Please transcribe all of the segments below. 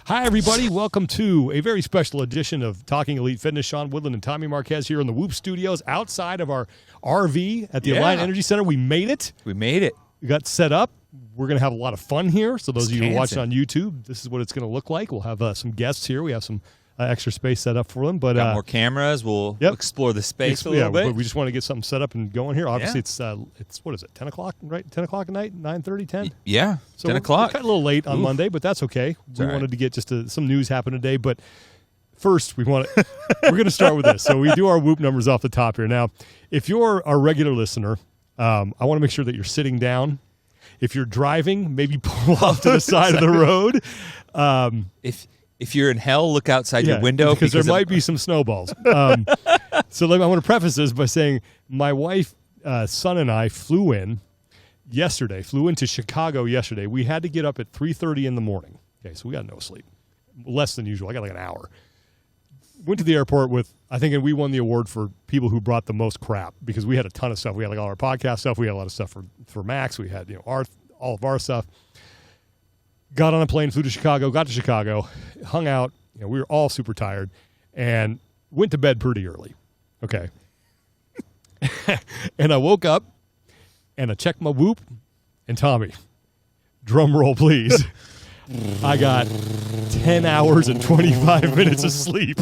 Hi, everybody. Welcome to a very special edition of Talking Elite Fitness. Sean Woodland and Tommy Marquez here in the Whoop Studios outside of our RV at the Alliant Energy Center. We made it. We made it. We got set up. We're going to have a lot of fun here. So those of you who are watching on YouTube, this is what it's going to look like. We'll have some guests here. We have some extra space set up for them. But got more cameras. We'll explore the space a little bit. But we just want to get something set up and going here. Obviously, it's what is it, 10 o'clock, right? 10 o'clock at night, 9:30, 10? Yeah, so 10 o'clock. We're a little late on Monday, but that's okay. We wanted to get just some news happen today. But first, we're going to start with this. So we do our Whoop numbers off the top here. Now, if you're a regular listener, I want to make sure that you're sitting down. If you're driving, maybe pull off to the side of the road. If you're in hell, look outside your window. Because there might be some snowballs. So I want to preface this by saying my wife, son, and I flew into Chicago yesterday. We had to get up at 3:30 in the morning. Okay, so we got no sleep. Less than usual. I got like an hour. Went to the airport with, I think, and we won the award for people who brought the most crap because we had a ton of stuff. We had like all our podcast stuff. We had a lot of stuff for Max. We had all of our stuff. Got on a plane, flew to Chicago, got to Chicago, hung out. We were all super tired and went to bed pretty early. Okay. And I woke up and I checked my Whoop and Tommy, drum roll, please. I got 10 hours and 25 minutes of sleep.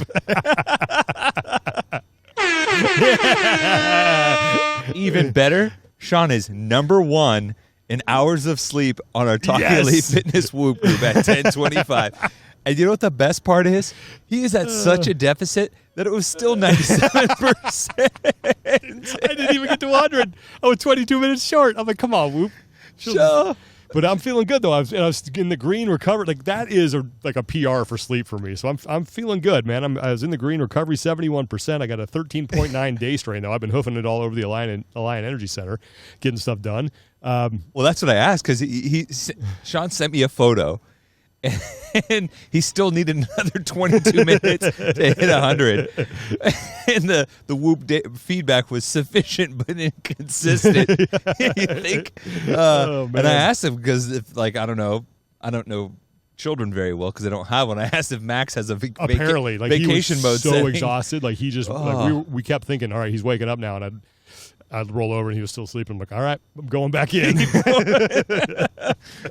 Even better, Sean is number one in hours of sleep on our Talking Elite Fitness Whoop group at 10:25. And you know what the best part is? He is at such a deficit that it was still 97%. I didn't even get to 100. I was 22 minutes short. I'm like, come on, Whoop. Sure. But I'm feeling good, though. I was in the green recovery. Like, that is like a PR for sleep for me. So I'm feeling good, man. I was in the green recovery, 71%. I got a 13.9 day strain, though. I've been hoofing it all over the Alliant Energy Center, getting stuff done. Well, that's what I asked, because Sean sent me a photo, and he still needed another 22 minutes to hit 100. And the Whoop feedback was sufficient but inconsistent. You think? And I asked him because I don't know children very well because I don't have one. I asked if Max has a apparently vacation he was mode. So setting. Exhausted, like he just we kept thinking, all right, he's waking up now, and I'd roll over and he was still sleeping. I'm like, all right, I'm going back in.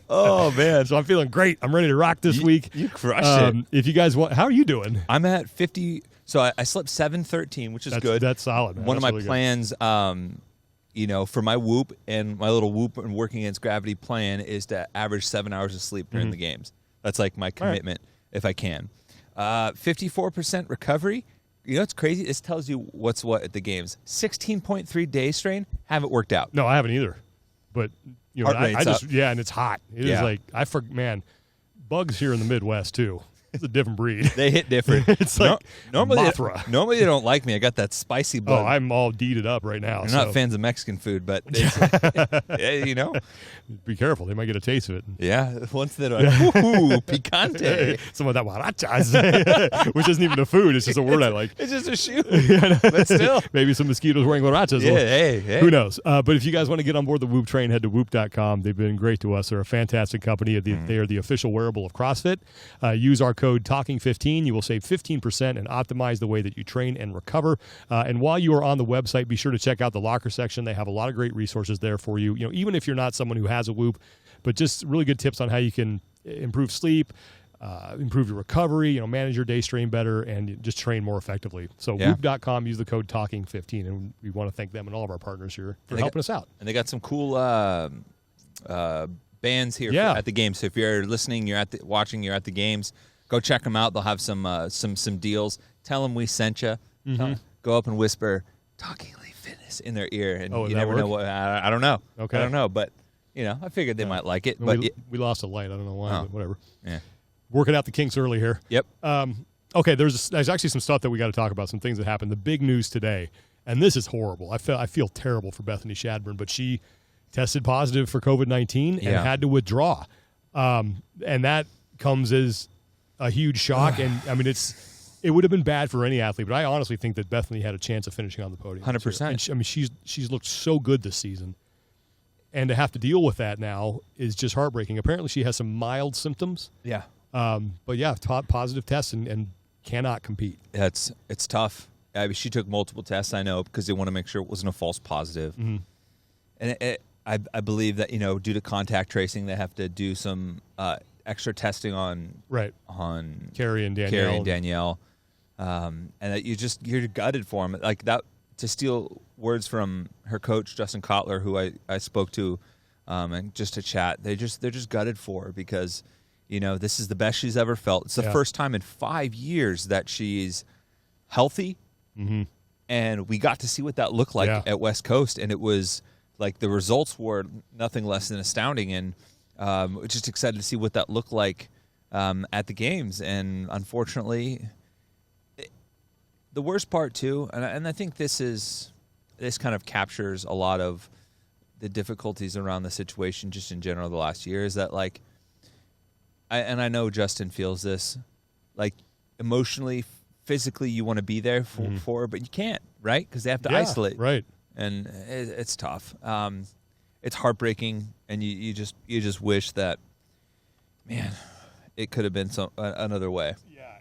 Oh, man. So I'm feeling great. I'm ready to rock this week. You crushed it. If you guys want, how are you doing? I'm at 50. So I slept 7:13, which is good. That's solid, man. One of my really plans, for my Whoop and my little Whoop and Working Against Gravity plan is to average 7 hours of sleep during the games. That's like my commitment if I can. 54% recovery. You know what's crazy? This tells you what's what at the games. 16.3 day strain. Haven't worked out. No, I haven't either. But I just and it's hot. It is like bugs here in the Midwest too. It's a different breed. They hit different. It's like normally Mothra. Normally they don't like me. I got that spicy bug. Oh, I'm all deeded up right now. They're not fans of Mexican food, but be careful. They might get a taste of it. Yeah, once they're like, ooh, picante. Some of that huarachas, which isn't even a food. It's just a word I like. It's just a shoe. But still. Maybe some mosquitoes wearing huarachas. Yeah, hey. Who knows? But if you guys want to get on board the Whoop train, head to whoop.com. They've been great to us. They're a fantastic company. They are the official wearable of CrossFit. Use our code TALKING15. You will save 15% and optimize the way that you train and recover. And while you are on the website, be sure to check out the locker section. They have a lot of great resources there for you. Even if you're not someone who has a Whoop, but just really good tips on how you can improve sleep, improve your recovery, manage your day strain better, and just train more effectively. So Whoop.com, use the code TALKING15, and we want to thank them and all of our partners here for helping us out. And they got some cool bands here at the games. So if you're listening, you're at the games, go check them out. They'll have some deals. Tell them we sent you. Go up and whisper Talking Elite Fitness in their ear, and you never know what. I don't know. Okay, I don't know, but I figured they might like it. But we lost a light. I don't know why, but whatever. Yeah, working out the kinks early here. Yep. Okay, there's actually some stuff that we got to talk about. Some things that happened. The big news today, and this is horrible. I feel terrible for Bethany Shadburne, but she tested positive for COVID-19 and had to withdraw, and that comes as a huge shock. And I mean, it would have been bad for any athlete, but I honestly think that Bethany had a chance of finishing on the podium. 100%. And she's looked so good this season, and to have to deal with that now is just heartbreaking. Apparently, she has some mild symptoms. Yeah. But yeah, positive tests and cannot compete. It's tough. I mean, she took multiple tests, I know, because they want to make sure it wasn't a false positive. Mm-hmm. And I believe that, due to contact tracing, they have to do some extra testing on Carrie and Danielle. And that you're gutted for them. Like that, to steal words from her coach, Justin Kotler, who I spoke to, and just to chat, they're just gutted for her because, this is the best she's ever felt. It's the first time in 5 years that she's healthy. Mm-hmm. And we got to see what that looked like at West Coast. And it was like the results were nothing less than astounding. And just excited to see what that looked like at the games. And unfortunately, the worst part too, and I think this kind of captures a lot of the difficulties around the situation just in general the last year, is that like, I know Justin feels this, like emotionally, physically you want to be there for her, but you can't, right? Because they have to isolate. Right. And it's tough. It's heartbreaking, and you just wish that, man, it could have been another way. Yeah.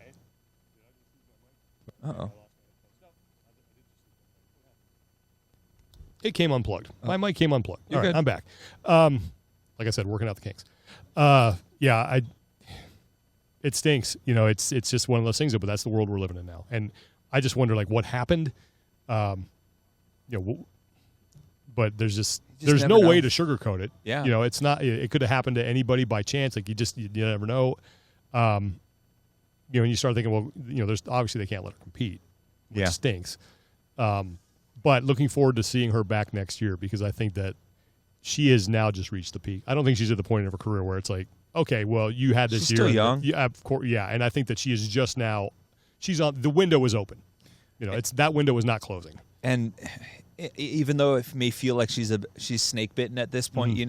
Uh-oh. It came unplugged. My mic came unplugged. You're All right, good. I'm back. Like I said, working out the kinks. It stinks. It's just one of those things, but that's the world we're living in now. And I just wonder, like, what happened. But there's no way to sugarcoat it. Yeah. It's not. It could have happened to anybody by chance. Like you never know. And you start thinking, well, there's obviously they can't let her compete, which stinks. But looking forward to seeing her back next year, because I think that she has now just reached the peak. I don't think she's at the point of her career where it's like, okay, well, you had this she's year. Still young. Yeah, of course. Yeah, and I think that she is just now. She's on the window is open. It's that window is not closing. And even though it may feel like she's snake bitten at this point,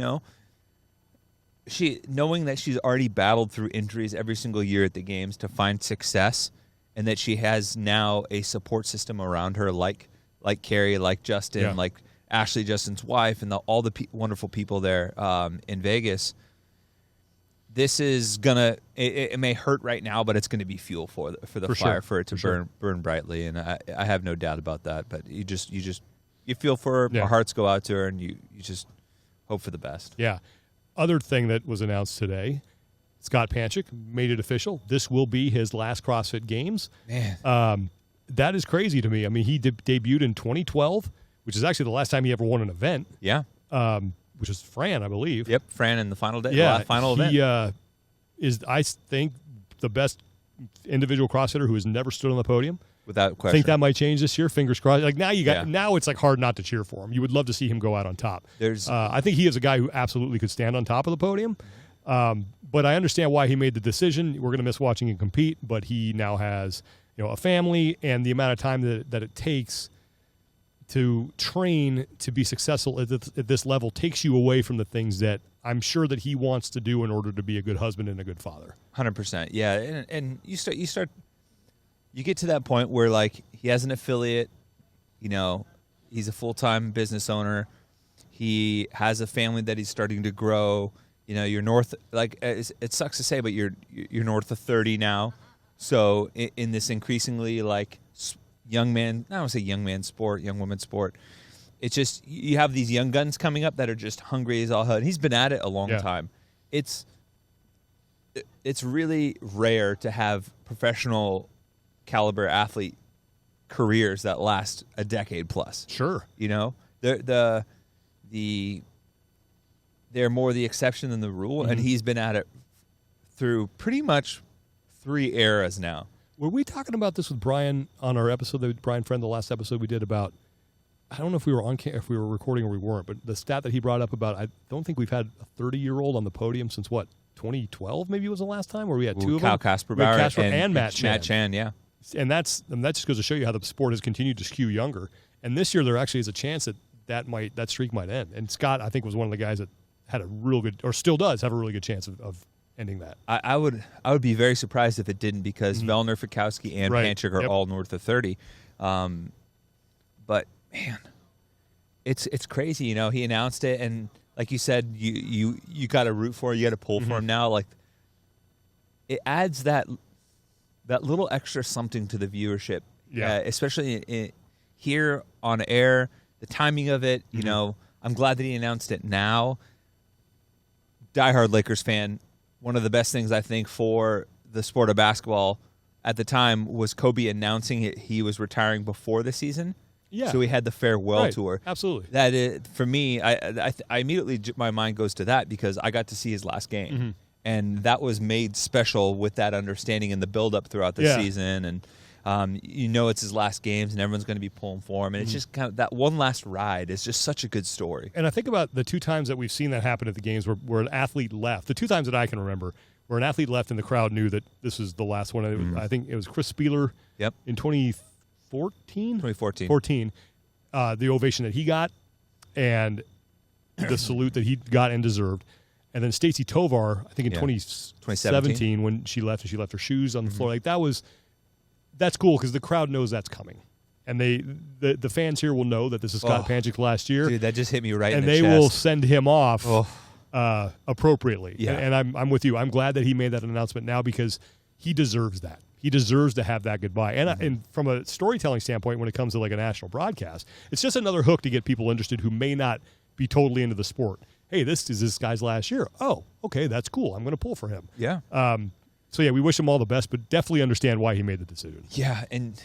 she knowing that she's already battled through injuries every single year at the games to find success, and that she has now a support system around her, like Carrie, like Justin, like Ashley, Justin's wife, and all the wonderful people there in Vegas. This is it may hurt right now, but it's gonna be fuel for the fire, sure. for it to burn brightly, and I have no doubt about that. But you feel for her, our hearts go out to her, and you just hope for the best. Yeah. Other thing that was announced today, Scott Panchik made it official. This will be his last CrossFit Games. Man, that is crazy to me. I mean, he debuted in 2012, which is actually the last time he ever won an event. Yeah. Which is Fran, I believe. Yep, Fran in the final day. Yeah, final event. He is, I think, the best individual CrossFitter who has never stood on the podium. Without I question. think that might change this year. Fingers crossed. Like now, now it's like hard not to cheer for him. You would love to see him go out on top. I think he is a guy who absolutely could stand on top of the podium. But I understand why he made the decision. We're going to miss watching him compete, but he now has a family, and the amount of time that it takes to train to be successful at this level takes you away from the things that I'm sure that he wants to do in order to be a good husband and a good father. 100%. Yeah, and you get to that point where like he has an affiliate, he's a full-time business owner. He has a family that he's starting to grow. You're north, like it sucks to say, but you're north of 30 now. So in this increasingly like young man, I don't want to say young man sport, young woman sport. It's just you have these young guns coming up that are just hungry as all hell. And he's been at it a long time. It's really rare to have professional caliber athlete careers that last a decade plus. Sure. They're more the exception than the rule, and he's been at it through pretty much 3 eras now. Were we talking about this with Brian on our episode, Brian Friend, the last episode we did about, I don't know if we were if we were recording or we weren't, but the stat that he brought up about, I don't think we've had a 30-year-old on the podium since 2012 maybe was the last time, where we had two of them. Kyle Kasperbauer and Matt Chan. Matt Chan, yeah. And that just goes to show you how the sport has continued to skew younger. And this year there actually is a chance that streak might end. And Scott, I think, was one of the guys that had a real good, or still does have a really good chance of ending that. I would be very surprised if it didn't, because Vellner, Fikowski, and Panchik are all north of 30. But man, it's crazy. He announced it, and like you said, you got to root for it, you got to pull for him now. Like it adds that little extra something to the viewership, especially here on air. The timing of it, you know, I'm glad that he announced it now. Diehard Lakers fan, one of the best things I think for the sport of basketball at the time was Kobe announcing he was retiring before the season. Yeah. So he had the farewell tour. Absolutely. That is, for me, I immediately, my mind goes to that because I got to see his last game. And that was made special with that understanding and the build-up throughout the season. And, you know, it's his last games and everyone's going to be pulling for him. And it's just kind of that one last ride is just such a good story. And I think about the 2 times that we've seen that happen at the games where an athlete left. The 2 times that I can remember where an athlete left and the crowd knew that this was the last one. I think it was Chris Spieler in 2014. The ovation that he got and the salute that he got and deserved. And then Stacey Tovar, I think in 2017 when she left and she left her shoes on the floor. Like that's cool because the crowd knows that's coming. And the fans here will know that this is Scott Panchik last year. Dude, that just hit me right in the chest. And they will send him off appropriately. Yeah. And I'm with you. I'm glad that he made that announcement now because he deserves that. He deserves to have that goodbye. And, and from a storytelling standpoint, when it comes to like a national broadcast, it's just another hook to get people interested who may not be totally into the sport. Hey, this is this guy's last year. Oh, okay, that's cool. I'm going to pull for him. Yeah. So, yeah, we wish him all the best, but definitely understand why he made the decision. Yeah, and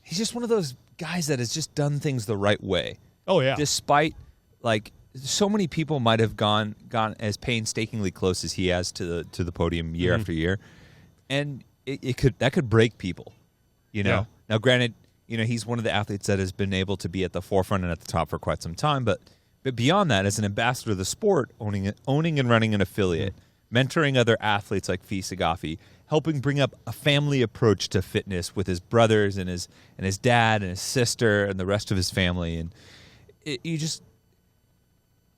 he's just one of those guys that has just done things the right way. Oh, yeah. Despite, like, so many people might have gone as painstakingly close as he has to the podium year after year, and that could break people, you know. Yeah. Now, granted, you know, he's one of the athletes that has been able to be at the forefront and at the top for quite some time, but beyond that, as an ambassador of the sport, owning and running an affiliate, mentoring other athletes like Fee Sagafi, helping bring up a family approach to fitness with his brothers and his dad and his sister and the rest of his family, and you just,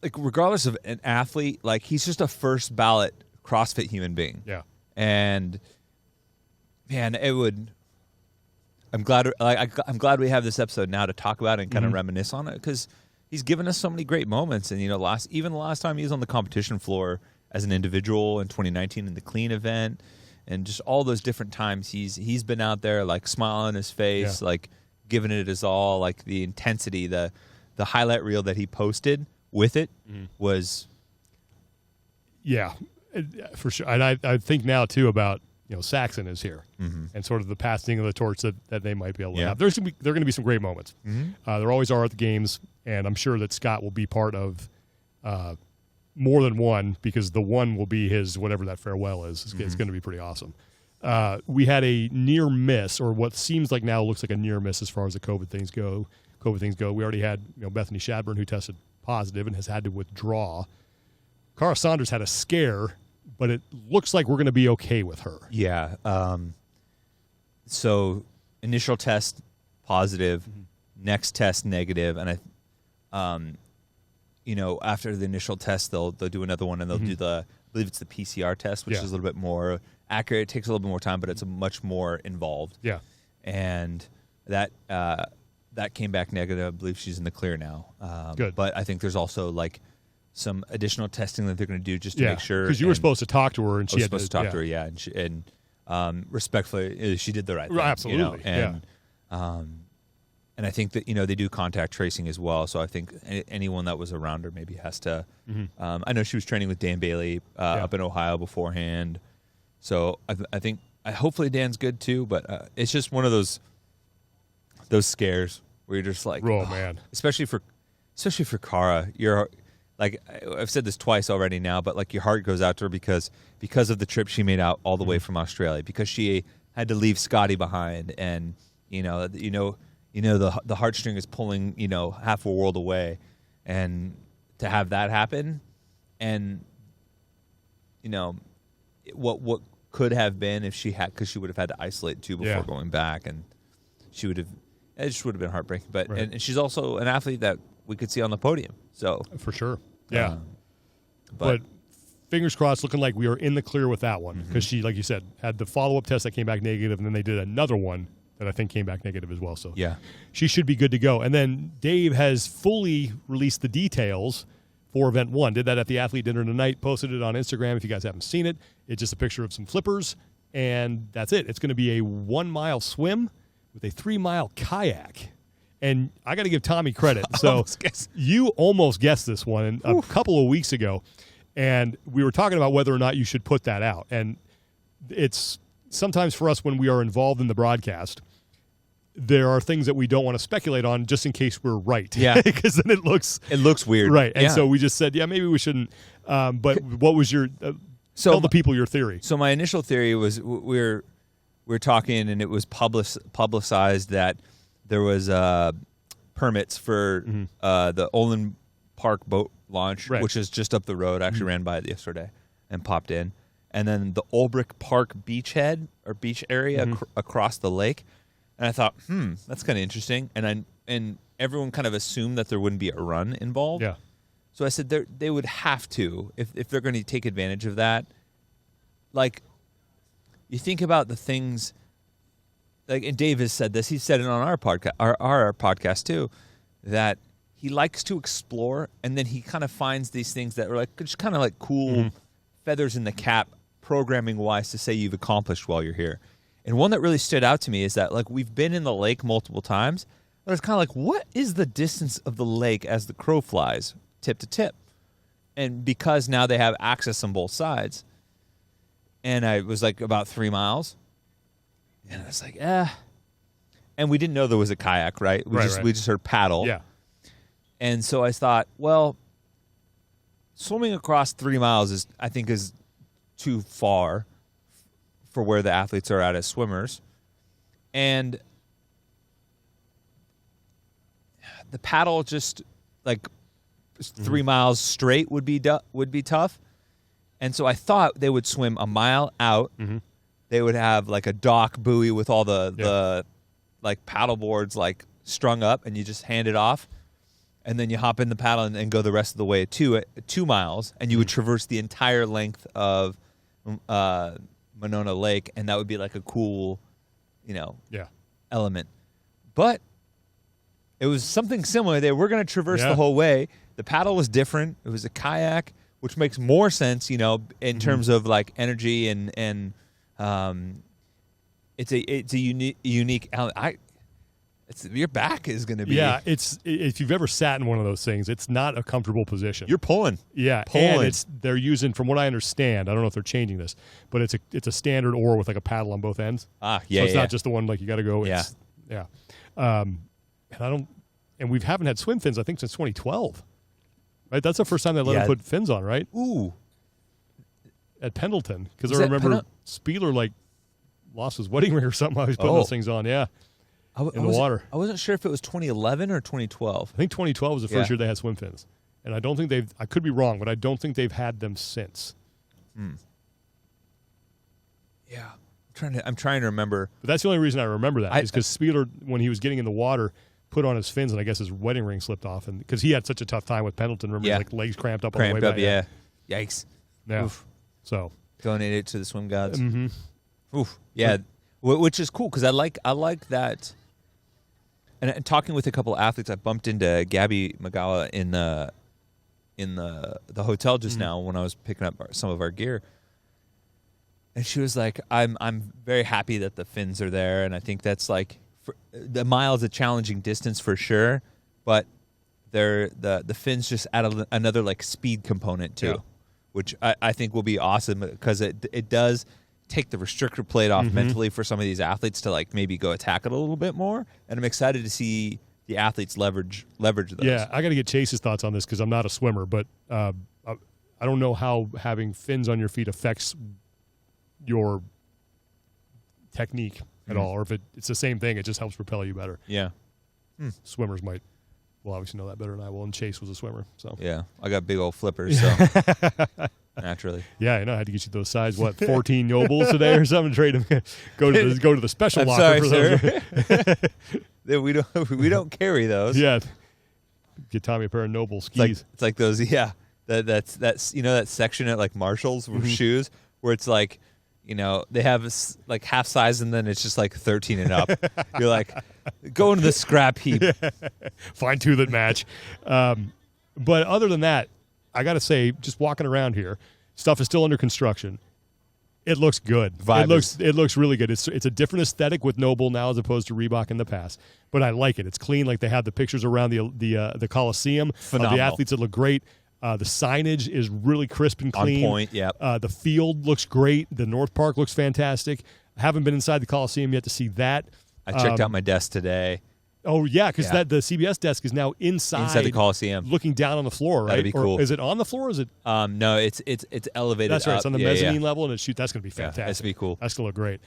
like, regardless of an athlete, like, he's just a first ballot CrossFit human being. Yeah. And man, I'm glad we have this episode now to talk about it and kind of reminisce on it because he's given us so many great moments. And, you know, the last time he was on the competition floor as an individual in 2019 in the clean event, and just all those different times he's been out there, like, smile on his face, like, giving it his all, like, the intensity, the highlight reel that he posted with it was. Yeah, for sure. And I think now too about, you know, Saxon is here and sort of the passing of the torch that they might be able to have. There are going to be some great moments. There always are at the games, and I'm sure that Scott will be part of more than one because the one will be his whatever that farewell is. It's going to be pretty awesome. We had a near miss, or what seems like now looks like a near miss as far as the COVID things go. We already had, you know, Bethany Shadburne who tested positive and has had to withdraw. Kara Saunders had a scare, but it looks like we're going to be okay with her. Yeah. So initial test positive, next test negative, and you know, after the initial test, they'll do another one, and they'll do I believe it's the PCR test, which is a little bit more accurate. It takes a little bit more time, but it's much more involved. Yeah. And that came back negative. I believe she's in the clear now. Good. But I think there's also, like, some additional testing that they're going to do just to make sure. Because you were supposed to talk to her, and she was supposed to talk to her, and respectfully, she did the right thing. Absolutely, you know? And I think that, you know, they do contact tracing as well. So I think anyone that was around her maybe has to. I know she was training with Dan Bailey up in Ohio beforehand. So I think hopefully Dan's good too. But it's just one of those scares where you're just like, oh man, especially for Kara, you're. Like, I've said this twice already now, but, like, your heart goes out to her because of the trip she made out all the way from Australia, because she had to leave Scotty behind, and you know the heartstring is pulling, you know, half a world away, and to have that happen, and you know what could have been if she had, because she would have had to isolate too before going back, and it just would have been heartbreaking. But and she's also an athlete that we could see on the podium. So for sure. Yeah. But fingers crossed, looking like we are in the clear with that one, because she, like you said, had the follow-up test that came back negative, and then they did another one that I think came back negative as well. So she should be good to go. And then Dave has fully released the details for event 1. Did that at the athlete dinner tonight, posted it on Instagram. If you guys haven't seen it, it's just a picture of some flippers, and that's it. It's going to be a 1 mile swim with a 3 mile kayak. And I got to give Tommy credit. So you almost guessed this one a couple of weeks ago, and we were talking about whether or not you should put that out. And it's sometimes for us when we are involved in the broadcast, there are things that we don't want to speculate on just in case we're right. Yeah. Because then it looks weird. Right. And so we just said, yeah, maybe we shouldn't. But what was your tell the people your theory. So my initial theory was we're talking, and it was publicized that there was permits for the Olin Park boat launch, which is just up the road. I actually ran by it yesterday and popped in. And then the Olbrich Park beachhead or beach area across the lake. And I thought, that's kind of interesting. And everyone kind of assumed that there wouldn't be a run involved. Yeah. So I said they would have to, if they're going to take advantage of that. Like, you think about the things, like, and Dave has said this, he said it on our podcast, our podcast too, that he likes to explore, and then he kind of finds these things that are like just kind of like cool feathers in the cap, programming wise, to say you've accomplished while you're here. And one that really stood out to me is that, like, we've been in the lake multiple times, but it's kind of like, what is the distance of the lake as the crow flies, tip to tip? And because now they have access on both sides, and I was like about 3 miles, and I was like, and we didn't know there was a kayak, right? We just heard paddle. Yeah. And so I thought, well, swimming across 3 miles I think is too far for where the athletes are at as swimmers. And the paddle, just like 3 miles straight would be tough. And so I thought they would swim a mile out. They would have like a dock buoy with all the like paddle boards like strung up, and you just hand it off, and then you hop in the paddle and go the rest of the way 2 miles, and you would traverse the entire length of Monona Lake, and that would be like a cool, element. But it was something similar. They were going to traverse the whole way. The paddle was different. It was a kayak, which makes more sense, in terms of like energy and it's a unique element. Your back is going to be. Yeah, if you've ever sat in one of those things, it's not a comfortable position. You're pulling. Yeah, and they're using, from what I understand, I don't know if they're changing this, but it's a standard oar with like a paddle on both ends. Yeah, so it's not just the one like you got to go. Yeah. And we haven't had swim fins, I think, since 2012. Right, that's the first time they let them put fins on, right? Ooh. At Pendleton, because I remember Spieler like lost his wedding ring or something while he was putting those things on. Yeah. In the water. I wasn't sure if it was 2011 or 2012. I think 2012 was the first year they had swim fins. And I don't think I could be wrong, but I don't think they've had them since. Yeah. I'm trying to remember. But that's the only reason I remember that is because Spieler, when he was getting in the water, put on his fins, and I guess his wedding ring slipped off. And because he had such a tough time with Pendleton, remember, like legs cramped up on the way back. Yeah. Yikes. Yeah. Oof. So. Donate it to the swim gods. Oof. Yeah. Which is cool because I like that. And talking with a couple of athletes, I bumped into Gabby Magawa in the hotel just now when I was picking up some of our gear, and she was like, "I'm very happy that the fins are there, and I think that's like the mile is a challenging distance for sure, but the fins just add another like speed component too, which I think will be awesome because it does." Take the restrictor plate off mentally for some of these athletes to like maybe go attack it a little bit more, and I'm excited to see the athletes leverage those. Yeah, I got to get Chase's thoughts on this because I'm not a swimmer, but I don't know how having fins on your feet affects your technique at all, or if it's the same thing, it just helps propel you better. Yeah, swimmers might. Well, obviously know that better than I will, and Chase was a swimmer, so yeah, I got big old flippers, so. Naturally. Yeah, I know. I had to get you those size, 14 Nobles today or something. Trade them. Go to the special locker for those. we don't carry those. Yeah. Get Tommy a pair of Noble skis. It's like those. Yeah. That's that section at like Marshalls with shoes where it's like, they have like half size and then it's just like 13 and up. You're like, go into the scrap heap. Fine tooth and match. But other than that, I got to say, just walking around here, stuff is still under construction. It looks good. It looks really good. It's a different aesthetic with Noble now as opposed to Reebok in the past. But I like it. It's clean. Like they have the pictures around the Coliseum of the athletes that look great. The signage is really crisp and clean. On point, yeah. The field looks great. The North Park looks fantastic. I haven't been inside the Coliseum yet to see that. I checked out my desk today. Oh, yeah, because the CBS desk is now inside the Coliseum, looking down on the floor, right? That'd be cool. Or is it on the floor? Or is it? No, it's elevated. That's right. Up. It's on the mezzanine level, and that's going to be fantastic. Yeah, that's going to be cool. That's going to look great.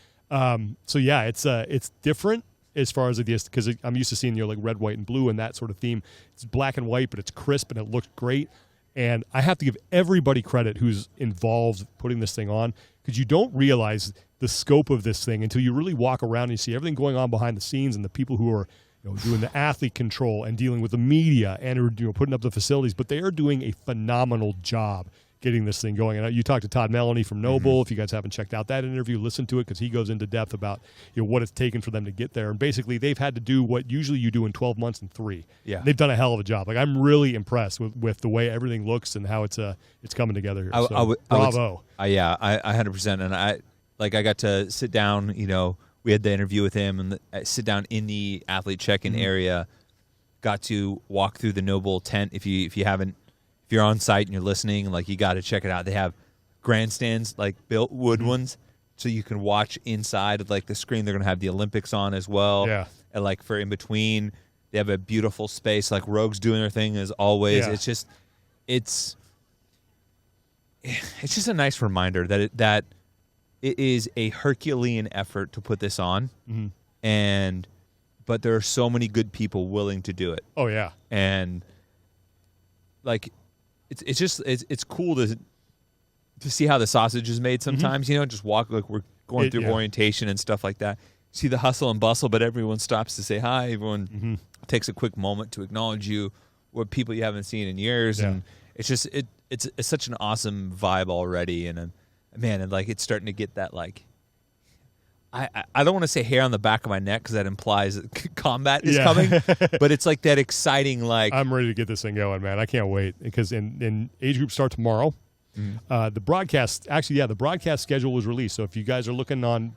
So yeah, it's different as far as because I'm used to seeing like red, white, and blue and that sort of theme. It's black and white, but it's crisp and it looks great. And I have to give everybody credit who's involved putting this thing on, because you don't realize the scope of this thing until you really walk around and you see everything going on behind the scenes and the people who are doing the athlete control and dealing with the media and are putting up the facilities. But they are doing a phenomenal job getting this thing going. And you talked to Todd Melanie from Noble. If you guys haven't checked out that interview, listen to it, because he goes into depth about what it's taken for them to get there. And basically, they've had to do what usually you do in 12 months in 3. Yeah, they've done a hell of a job. Like, I'm really impressed with the way everything looks and how it's coming together here. Bravo. I 100%. And I got to sit down. We had the interview with him and sit down in the athlete check-in area. Got to walk through the Noble tent. If you're on site and you're listening, like, you got to check it out. They have grandstands, like built wood ones, so you can watch inside of like the screen. They're going to have the Olympics on as well. Yeah. And like for in between, they have a beautiful space. Like Rogue's doing their thing as always. Yeah. It's just a nice reminder that it is a Herculean effort to put this on, but there are so many good people willing to do it. Oh yeah. And like, it's cool to see how the sausage is made sometimes, just walk, like we're going through orientation and stuff like that. See the hustle and bustle, but everyone stops to say hi. Everyone takes a quick moment to acknowledge you, with people you haven't seen in years. And it's just, it's such an awesome vibe already. And man, and like, it's starting to get that, like, I don't want to say hair on the back of my neck, because that implies that combat is coming, but it's like that exciting, like, I'm ready to get this thing going, man. I can't wait, because in age groups start tomorrow. The broadcast schedule was released. So if you guys are looking on,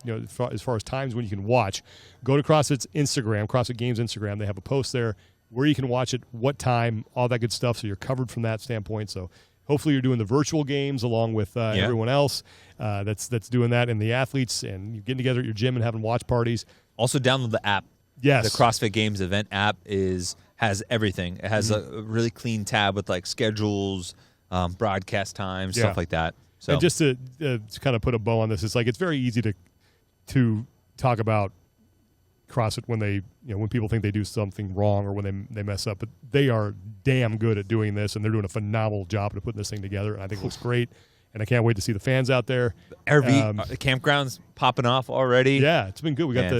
as far as times when you can watch, go to CrossFit's Instagram, CrossFit Games Instagram. They have a post there where you can watch it, what time, all that good stuff. So you're covered from that standpoint. So hopefully you're doing the virtual games along with everyone else that's doing that, and the athletes, and you're getting together at your gym and having watch parties. Also download the app. Yes. The CrossFit Games event app has everything. It has a really clean tab with like schedules, broadcast times, stuff like that. So, and just to kind of put a bow on this, it's very easy to talk about CrossFit when when people think they do something wrong or when they mess up, but they are damn good at doing this, and they're doing a phenomenal job at putting this thing together, and I think it looks great. And I can't wait to see the fans out there. The campground's popping off already. Yeah, it's been good. We got the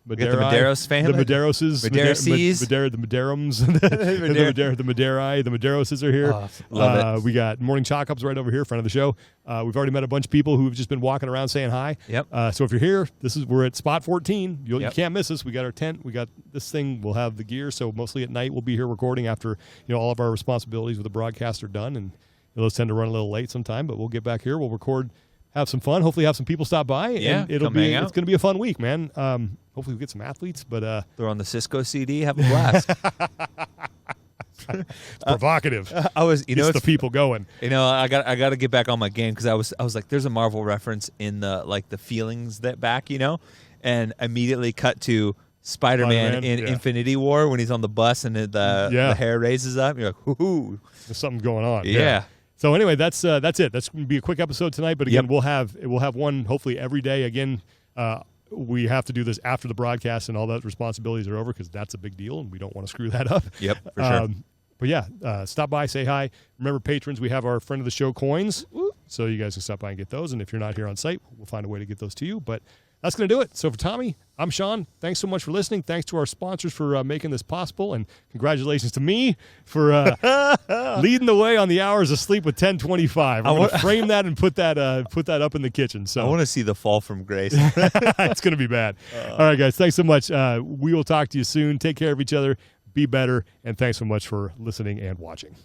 Medeiros fan, the Madeiroses, the Madeirums, the Madeirai, the Madeiroses are here. Oh, love it. We got Morning Chalk Ups right over here, front of the show. We've already met a bunch of people who've just been walking around saying hi. Yep. So if you're here, we're at spot 14. You can't miss us. We got our tent. We got this thing. We'll have the gear. So mostly at night we'll be here recording after all of our responsibilities with the broadcast are done, and those tend to run a little late sometime, but we'll get back here. We'll record, have some fun. Hopefully have some people stop by. And it's going to be a fun week, man. Hopefully we'll get some athletes, but throw on the Cisco CD, have a blast. It's provocative. It's the people going. I got to get back on my game, because I was like, there's a Marvel reference in the feelings that back, and immediately cut to Spider-Man in Infinity War when he's on the bus and the hair raises up. You're like, whoo, there's something going on. Yeah. So anyway, that's it. That's going to be a quick episode tonight. But again, we'll have one hopefully every day. Again, we have to do this after the broadcast and all those responsibilities are over, because that's a big deal and we don't want to screw that up. Yep, for sure. But yeah, stop by, say hi. Remember, patrons, we have our friend of the show coins, so you guys can stop by and get those. And if you're not here on site, we'll find a way to get those to you. But that's going to do it. So for Tommy, I'm Sean. Thanks so much for listening. Thanks to our sponsors for making this possible. And congratulations to me for leading the way on the hours of sleep with 1025. I'm going to frame that and put that up in the kitchen. So I want to see the fall from grace. It's going to be bad. All right, guys. Thanks so much. We will talk to you soon. Take care of each other. Be better. And thanks so much for listening and watching.